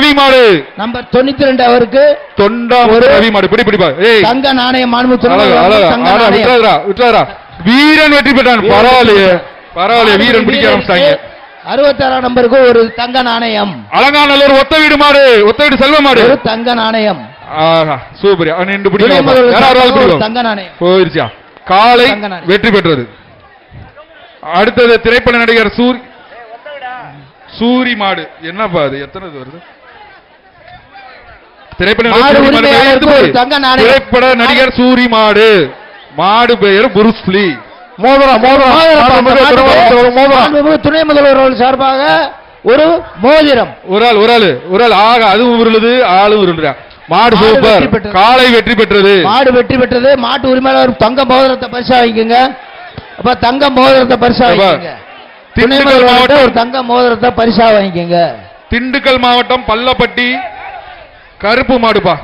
ரவி மாடு நம்பர் 92 அவருக்கு தொண்டாமுத்து ரவி மாடு. பிடிப்பா தங்க நாணயம் விட்டுறாரா. வீரன் வெற்றி பெற்றான். பரவாயில்லையே வீரன் பிடிக்க ஆரம்பிச்சாங்க. 66 நம்பருக்கு ஒரு தங்க நாணயம். அலங்காநல்லூர் ஒத்த வீடு மாடு, ஒத்த வீடு செல்வ மாடு, ஒரு தங்க நாணயம். சூப்பர். தங்க நாணயம் போயிருச்சா. காலை வெற்றி பெற்றது. அடுத்தது திரைப்பட நடிகர் சூரி மாடு. என்னப்பா அது எத்தனை வருது? திரைப்பட நடிகர் சூரி மாடு. மாடு பெயர் புருஸ்லி. துணை முதல்வர் சார்பாக ஒரு மோதிரம். ஒரு ஆள் ஆக அதுவும் உருளுது, ஆளும் உருளுறா. மாடு சூப்பர். காலை வெற்றி பெற்றது. மாடு வெற்றி பெற்றது. மாட்டு உரிமையாளர் தங்க மோதிரத்தை பரிசா வாங்கிக்கோங்க. அப்ப தங்க மோதிரத்தை பரிசா வாங்கிக்கோங்க. திண்டுக்கல் மாவட்டம் ஒரு தங்க மோதிரத்தை பரிசா வாங்கிக்கோங்க. திண்டுக்கல் மாவட்டம் பள்ளப்பட்டி கருப்பு மாடுப்பா.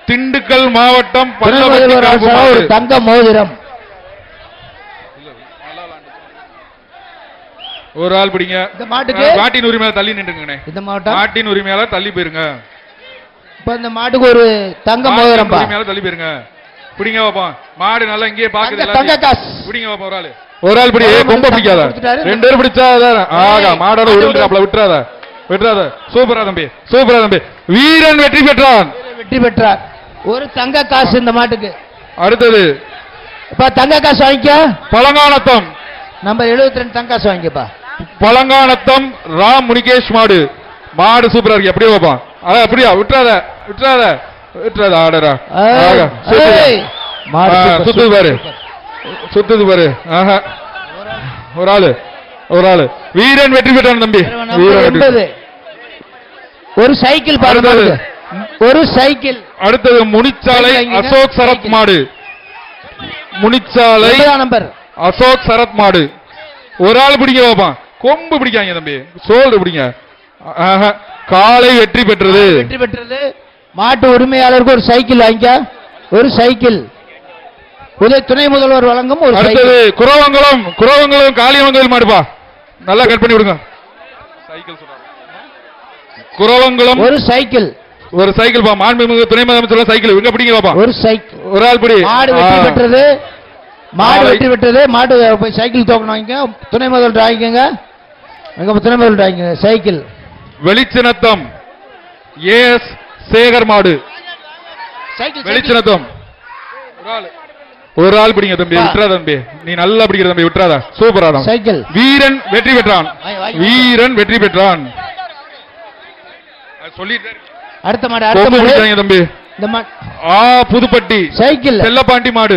திண்டுக்கல் மாவட்டம் பள்ளப்பட்டி ஒரு தங்க மோதிரம். ஒரு ஆள் பிடிங்க. இந்த மாட்டுக்கு மாட்டின் உரிமையாளர் தள்ளி நின்றுங்க. இந்த மாட்டின் உரிமையாளர் தள்ளி போயிருங்க. இப்ப இந்த மாட்டுக்கு ஒரு தங்க மோதிரம் உரிமையாளர் தள்ளி போயிருங்க. பிடிங்க பாப்போம். மாடு நல்லா இங்கேயே பாக்குது. தங்க காசு பிடிங்க பாப்போம். ஒரு ஆள் பிடி. கொம்ப பிடிக்காத. 2 பேர் பிடிச்சா மாடோட உருள்றாப்ல. விட்டுறாத. சூப்பரா தம்பி. வீரன் வெற்றி பெற்றார். ஒரு தங்க காசு இந்த மாட்டுக்கு. அடுத்தது இப்ப தங்க காசு வாங்கிக்க. பழங்கானத்தம் நம்பர் 72 தங்க காசு வாங்கிக்கப்பா. பழங்கானத்தம் ராம் முனிகேஷ் மாடு. மாடு சூப்பரா இருக்கு. அப்படியே வைப்பான். அப்படியா விட்டுறாத. ஆடரா சுத்துது பாரு. ஒரு ஆளு வீரன் வெற்றி பெற்றான் தம்பி. ஒரு சைக்கிள் பாருங்க. ஒரு சைக்கிள். அடுத்தது முனிச்சாலை அசோக் சரத் மாடு. முனிச்சாலை நம்பர் அசோக் சரத் மாடு. ஒரு ஆள் பிடிக்க வைப்பான். கொம்பு பிடிக்காங்க தம்பி. சோல்டு பிடிங்க. காலை வெற்றி பெற்றது. மாட்டு உரிமையாளருக்கு ஒரு சைக்கிள் வாங்கிக்க. ஒரு சைக்கிள். துணை முதல்வர் வழங்கும் ஒரு அடுத்தது குரவங்குளம் காளியமங்கல் மாடுப்பா. நல்லா கட் பண்ணி விடுங்க. குரவங்குளம் ஒரு சைக்கிள் பா. மாண்புமிகு துணை முதலமைச்சர் சைக்கிள் எங்க பிடிங்க பாப்பா. ஒரு சைக்கிள். ஒரு ஆள் பிடி. மாடு வெற்றி பெற்றது. மாடு சைக்கிள் டோக்கன் வாங்கிக்க. துணை முதல்வர் வாங்கிக்கோங்க. துணை முதல்வர் வாங்கிக்கோங்க சைக்கிள். வெளிச்சினத்தம் எஸ் சேகர் மாடு. வெளிச்சினத்தம் ஒரு ஆள் பிடிங்க தம்பி. விட்டுறாத தம்பி. நீ நல்லா பிடிக்கிற தம்பி. விட்டுறாத. சூப்பரா தான். சைக்கிள். வீரன் வெற்றி பெற்றான். சொல்லிட்டு அடுத்த மாடு தம்பி. புதுப்பட்டி சைக்கிள் செல்லப்பாண்டி மாடு.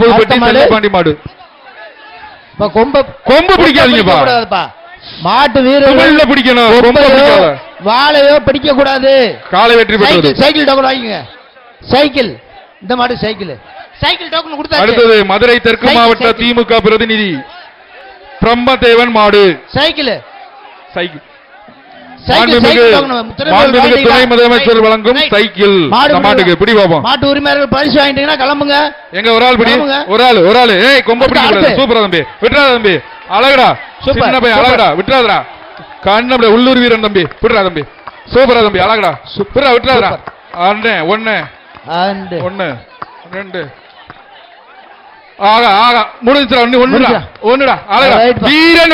புதுப்பட்டி செல்லப்பாண்டி மாடு. கொம்பு பிடிக்காதீங்கப்பா. மாட்டு வீரர் பிடிக்கணும். வாழையோ பிடிக்க கூடாது. காலை வெற்றி பெற்றது. சைக்கிள் டோக்கன் வாங்கிங்க. சைக்கிள். இந்த மாடு சைக்கிள் டோக்கன் கொடுத்தாச்சு. அடுத்தது மதுரை தெற்கு மாவட்ட திமுக பிரதிநிதி பிரம்மதேவன் மாடு. சைக்கிள். துணை முதலமைச்சர் வழங்கும் சைக்கிள். மாட்டுக்கு பிடி பாப்போம். மாட்டு உரிமையாளர்கள் பரிசு வாங்கிட்டீங்கன்னா கிளம்புங்க. எங்க ஒரு ஆள் பிடி. ஒரு ஆளு கொம்ப பிடிக்க. சூப்பரா தம்பி. விட்டுறாத தம்பி. அழகடா. சின்ன பையன் அழகடா. விட்டுறாதடா. கண்ண உள்ளூர் வீரன் தம்பி. விட்டுறா தம்பி. சூப்பரா தம்பி. அழகடா. விட்டுறாதடா. 1 2 முடிஞ்சிடா. ஒண்ணுடா. அழகா. வீரன்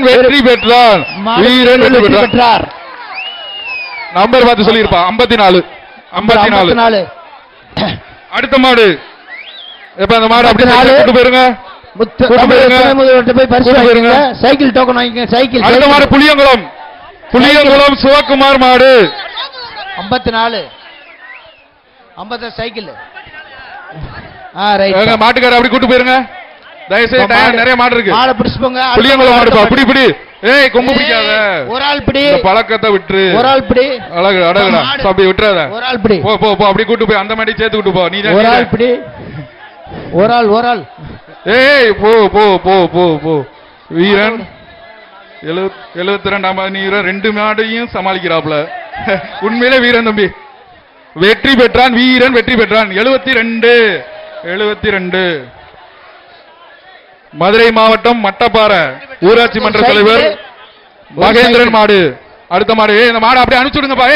வெற்றி பெற்றான். நம்பர் பார்த்து சொல்லிருப்பா. 54. அடுத்த மாடு. எப்ப அந்த மாடு அப்படி போயிருங்க. சைக்கிள் டோக்கன் வாங்கிக்க. சைக்கிள். அடுத்த மாடு புளியங்குளம் சிவகுமார் மாடு. 54 சைக்கிள். மாட்டுக்கார அப்படி கூட்டு போயிருங்க. தயவுசெய்து நிறைய மாடு இருக்கு. புளியங்குளம் மாடுப்பா. பிடி. கொம்பு பிடிக்காத. ஒரு ஆள் பிடி. பழக்கத்தை விட்டு. ஒரு ஆள் பிடி. அழகுடா. அப்படி விட்டுறாத. ஒரு ஆள் பிடி. போ அப்படி கூட்டு போய் அந்த மாதிரி சேர்த்து கூட்டு போ. நீ ஒரு ஆள் பிடி. ஒரு ஆள். போ. வீரன் 72ஆம் வீரன் 2 மாடையும் சமாளிக்கிறாப்ல. உண்மையிலே வீரன் தம்பி. வெற்றி பெற்றான். வீரன் வெற்றி பெற்றான். 72. மதுரை மாவட்டம் மட்டப்பாறை ஊராட்சி மன்ற தலைவர் மகேந்திரன் மாடு. அடுத்த மாடு. இந்த மாடு அப்படியே அனுப்பிச்சு விடுங்கப்பா.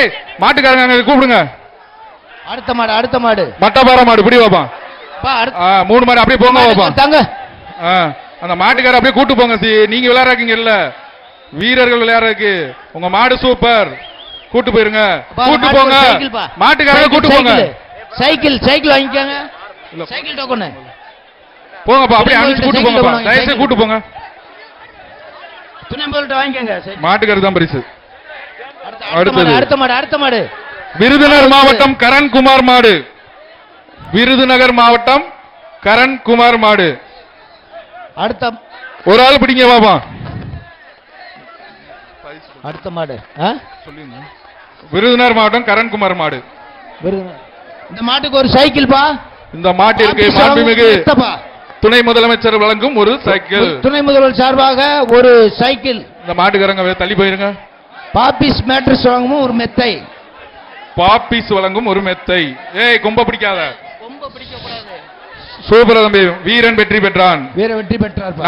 மாட்டுக்காரங்க அங்க கூப்பிடுங்க. அடுத்த மாடு மட்டப்பாறை மாடு. இப்படி வாப்பா. 3 மாடு அப்படியே போங்க வாப்பா. தாங்க. அந்த மாட்டுக்கார அப்படியே கூட்டு போங்க. நீங்க விளையாடுறீங்க இல்ல, வீரர்கள் விளையாடுறதுக்கு. உங்க மாடு சூப்பர். கூட்டு போயிருங்க. கூட்டு போங்க. மாட்டுக்காரங்க கூட்டு போங்க. சைக்கிள் வாங்கிக்கோங்க. சைக்கிள் டோக்கன் போங்கப்பா. அப்படியே அனுப்பிச்சு கூட்டு போங்கப்பா. தயவுசெய்து கூட்டு போங்க. துணை முதல்ட்ட வாங்கிக்கோங்க. மாட்டுக்காரர் தான் பரிசு. அடுத்த மாடு விருதுநகர் மாவட்டம் கரண்குமார் மாடு. விருதுநகர் மாவட்டம் கரண்குமார் மாடு. அடுத்த ஒரு ஆள் பிடிங்க பாப்பா. அடுத்த மாடு விருதுநகர் மாவட்டம் கரண்குமார் மாடு. இந்த மாட்டுக்கு ஒரு சைக்கிள் பா. இந்த மாட்டிற்கு மாண்புமிகு துணை முதலமைச்சர் வழங்கும் ஒரு சைக்கிள். துணை முதல்வர் சார்பாக ஒரு சைக்கிள். இந்த மாட்டுக்காரங்க தள்ளி போயிருங்க. பாப்பிஸ் மேட்ரஸ் வழங்கும் ஒரு மெத்தை. பாப்பிஸ் வழங்கும் ஒரு மெத்தை. கொம்ப பிடிக்காத. சூப்பர் தம்பி. வீரன் வெற்றி பெற்றான்.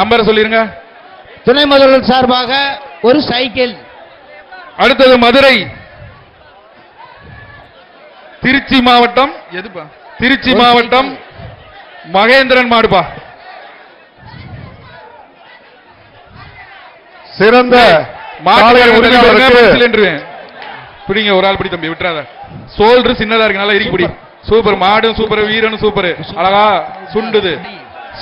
நம்பர் சொல்லிருங்க. துணை முதல்வர் சார்பாக ஒரு சைக்கிள். அடுத்தது மதுரை. திருச்சி மாவட்டம் எதுப்பா? திருச்சி மாவட்டம் மகேந்திரன் மாடுப்பா. சிறந்த பிடிங்க. ஒரு ஆள் பிடி தம்பி. விட்டுறாத. சோல்டர் சின்னதா இருக்கு. நல்லா இருக்கு. பிடி. சூப்பர் மாடு. சூப்பர் வீரன். சூப்பர். அழகா சுண்டுது.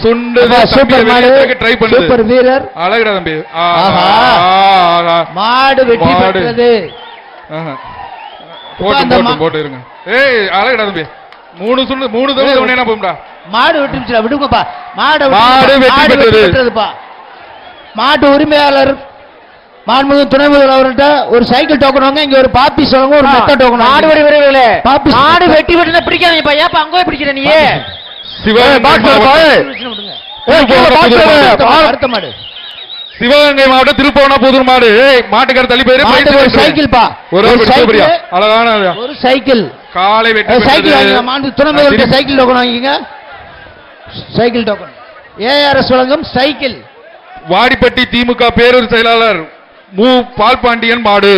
சூப்பர் மாடு. ட்ரை பண்ணுது. சூப்பர் வீரர். அழகுடா தம்பி. மாடு வெற்றி பெற்றது. போட்டு இருங்க. அழகுடா தம்பி. 3 தடவை என்ன போகும்டா. மாடு வெற்றி விடுங்கப்பா. மாடு வெற்றி பெற்றதுப்பா. மாட்டு உரிமையாளர் மாண்புமிகு துணை முதல்வர் அவர்கிட்ட ஒரு சைக்கிள் டோக்கன் வாங்க. இங்க ஒரு பாப்பிஸ் வாங்க. ஒரு மெத்த டோக்கன். மாடு வெட்டி வெட்டினா பிடிக்காதீங்கப்பா. ஏப்பா அங்கே பிடிக்கிற நீ? அடுத்த மாடு சிவகங்கை மாவட்டம் திருப்போணாபுதூர் மாடு. மாட்டுக்கார தள்ளி போயிரு. சைக்கிள் பா. அழகான ஒரு சைக்கிள். காலை வெட்டி சைக்கிள் வாங்க. மாண்பு துணை முதல்வர் சைக்கிள் டோக்கன் வாங்கிங்க. Cycle token. ஏஆர்எஸ் வழங்கும் சைக்கிள். வாடிப்பட்டி திமுக பேரூர் செயலாளர் மு பால்பாண்டியன் மாடு.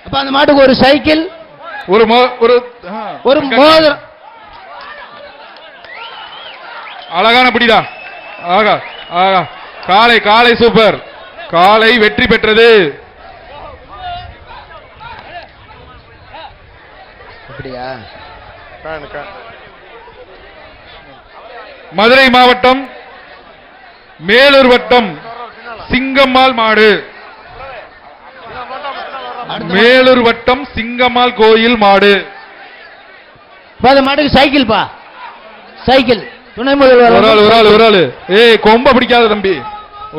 அப்ப அந்த மாட்டுக்கு ஒரு சைக்கிள். ஒரு மோதிரம். அழகான பிடிதா. காலை சூப்பர். காலை வெற்றி பெற்றது. மதுரை மாவட்டம் மேலூர் வட்டம் சிங்கம்மாள் மாடு. மேலூர் வட்டம் சிங்கம்மாள் கோயில் மாடு. மாட்டுக்கு சைக்கிள் பா. சைக்கிள். துணை முதல்வர் ஒரு ஆளு. கொம்ப பிடிக்காத தம்பி.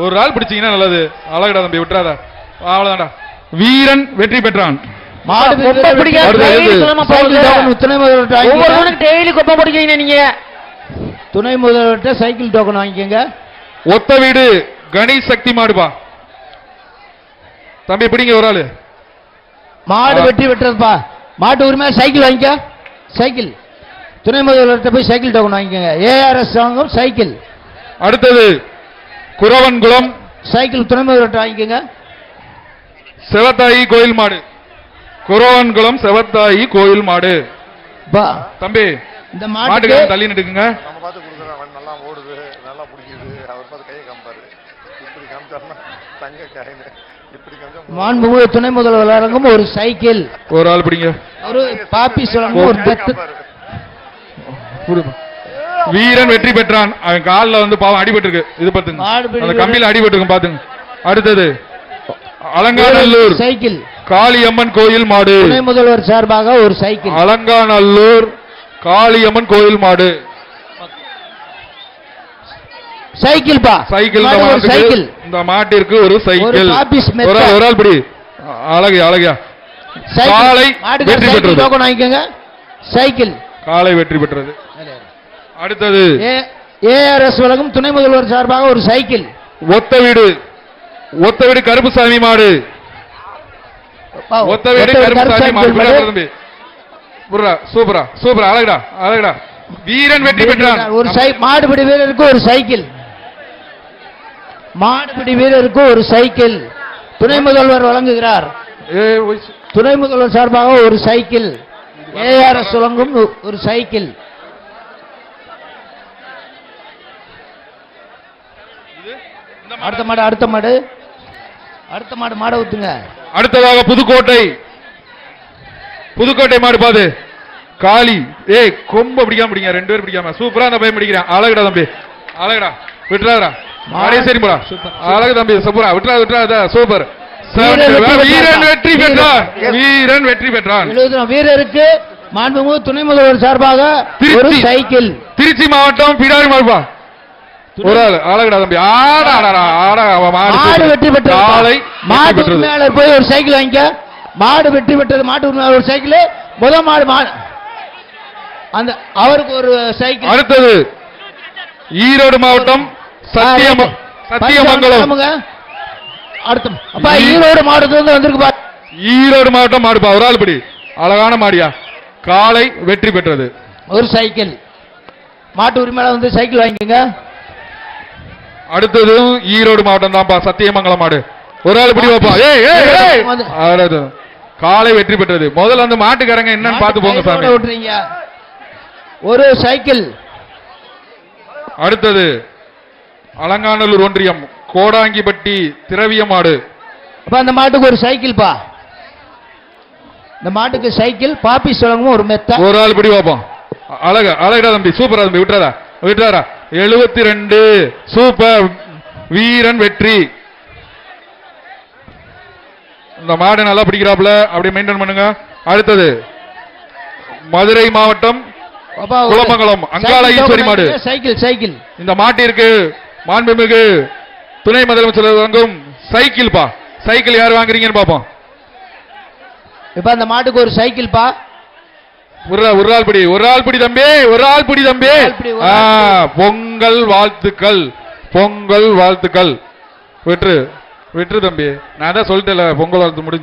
ஒரு ஆள் பிடிச்சீங்கன்னா நல்லது. அழகடா தம்பி. விட்டுறாத. அவ்வளவுதான்டா. வீரன் வெற்றி பெற்றான். மாடு துணை முதல்வர் டெய்லி கொப்ப பிடிக்கீங்க. நீங்க துணை முதல்வர்கிட்ட சைக்கிள் டோக்கன் வாங்கிக்கோங்க. ஒத்த வீடு கணேஷ் சக்தி மாடுபா. தம்பி பிடிங்க. ஒரு ஆளு. மாடு வெற்றி பெற்றதுப்பா. மாட்டு உரிமை சைக்கிள் வாங்கிக்க. சைக்கிள். துணை முதல்வர்கிட்ட போய் சைக்கிள் டோக்கன் வாங்கிக்கோங்க. ஏஆர்எஸ் வாங்கும் சைக்கிள். அடுத்தது குரவன்குளம் சைக்கிள். துணை முதல்வர்கிட்ட வாங்கிக்கோங்க. செவத்தாயி கோயில் மாடு. குரவன்குளம் செவத்தாயி கோயில் மாடு. தம்பி இந்த மாட்டுக்கு தள்ளி நிட்டுக்குங்க. மாண்புமிகு துணை முதல்வர் வழங்கும் ஒரு சைக்கிள். ஒரு ஆள் பிடிங்க. ஒரு பாப்பிஸ் வழங்கும் ஒரு பெத்து. வீரன் வெற்றி பெற்றான். அவன் காலில் வந்து பாவம் அடிபட்டு இருக்கு. இது பாத்துங்க. அந்த கம்பியில அடிபட்டு இருக்கு பாத்துங்க. அடுத்தது அலங்காநல்லூர் சைக்கிள். காளியம்மன் கோயில் மாடு. துணை முதல்வர் சார்பாக ஒரு சைக்கிள். அலங்காநல்லூர் காளியம்மன் கோயில் மாடு. சைக்கிள் பா. சைக்கிள். இந்த மாட்டிற்கு ஒரு சைக்கிள். ஒரு ஆள் பிடி. அழகியா. காலை வெற்றி பெற்றது. சைக்கிள். காலை வெற்றி பெற்றது. அடுத்தது ஏஆர்எஸ் வழங்கும் துணை முதல்வர் சார்பாக ஒரு சைக்கிள். ஒத்த வீடு கருப்புசாமி மாடு. ஒத்த வீடு கருப்புசாமி மாடு. சூப்பரா. அழகுடா. வீரன் வெற்றி பெற்றான். ஒரு மாடுபிடி வீரருக்கு ஒரு சைக்கிள். மாடுபிடி வீரருக்கு ஒரு சைக்கிள். துணை முதல்வர் வழங்குகிறார். துணை முதல்வர் சார்பாக ஒரு சைக்கிள், ஏஆர்எஸ் வழங்கும் ஒரு சைக்கிள். அடுத்த மாடு அடுத்த மாடு அடுத்த மாடு மாட ஊத்துங்க. அடுத்ததாக புதுக்கோட்டை மாடு பாது காளி. ஏய் கொம்ப பிடிக்காம பிடிங்க, 2 பேர் பிடிக்காம சூப்பரா அந்த பையன் பிடிக்கிறான். அழகுடா தம்பி, அழகுடா, விட்டுறாதா மாடே சரி போடா, அழகு தம்பி, சூப்பரா விட்டுறாத சூப்பர். வீரன் வெற்றி பெற்றான், வீரன் வெற்றி பெற்றான். வீரருக்கு மாண்புமிகு துணை முதல்வர் சார்பாக ஒரு சைக்கிள். திருச்சி மாவட்டம் பிடாரி மாடுப்பா, ஒரு ஆள். அழகுடா தம்பி, மாடு வெற்றி பெற்ற மாட்டு உரிமையாளர் போய் ஒரு சைக்கிள் வாங்கிக்க. மாடு வெற்றி பெற்றது, மாட்டு உரிமையாளர் ஒரு சைக்கிள். முதல் மாடு அந்த அவருக்கு ஒரு சைக்கிள். அடுத்தது ஈரோடு மாவட்டம் சத்தியமங்கலம். ஈரோடு மாவட்டத்துல வந்திருக்கு. ஈரோடு மாவட்டம் மாடுப்பா, ஒரு ஆள் படி, அழகான மாடியா. காலை வெற்றி பெற்றது, ஒரு சைக்கிள். மாட்டு உரிமையாளர் வந்து சைக்கிள் வாங்கிக்கங்க. அடுத்தது ஈரோடு மாவட்டம் தான்ப்பா, சத்தியமங்கலம் மாடு, ஒரு ஆள் படி வைப்பா. காலை வெற்றி பெற்றது. முதல்ல அந்த மாட்டுக்காரங்க என்னன்னு பார்த்து போங்க சாமி. ஒரு சைக்கிள். அடுத்தது அலங்காநல்லூர் ஒன்றியம் கோடாங்கிப்பட்டி திரவிய மாடு. அந்த மாட்டுக்கு ஒரு சைக்கிள் பா, இந்த மாட்டுக்கு சைக்கிள். பாப்பி சொல்லுங்க ஒரு மெத்த, ஒரு ஆள் படி வைப்போம். அழகா தம்பி, சூப்பரா தம்பி, விட்டுறாதா 72 சூப்பர், வீரன் வெற்றி. இந்த மாடு நல்லா பிடிக்கிறாப்ல, அப்படியே மெயின்டைன் பண்ணுங்க. அடுத்தது மதுரை மாவட்டம் குளமங்கலம் அங்காள ஈஸ்வரி மாடு. சைக்கிள். இந்த மாட்டிற்கு மாண்புமிகு துணை முதலமைச்சர் வழங்கும் சைக்கிள் பா. சைக்கிள் யார் வாங்குறீங்கன்னு பாப்போம். இப்ப அந்த மாட்டுக்கு ஒரு சைக்கிள் பா. ஒரு ஆள் பிடி தம்பி, ஒரு ஆள் பிடி தம்பி. பொங்கல் வாழ்த்துக்கள், பொங்கல் வாழ்த்துக்கள். வெற்று தம்பி, நான் தான் சொல்லிட்டேன் பொங்கல் வாழ்த்து முடிஞ்சு.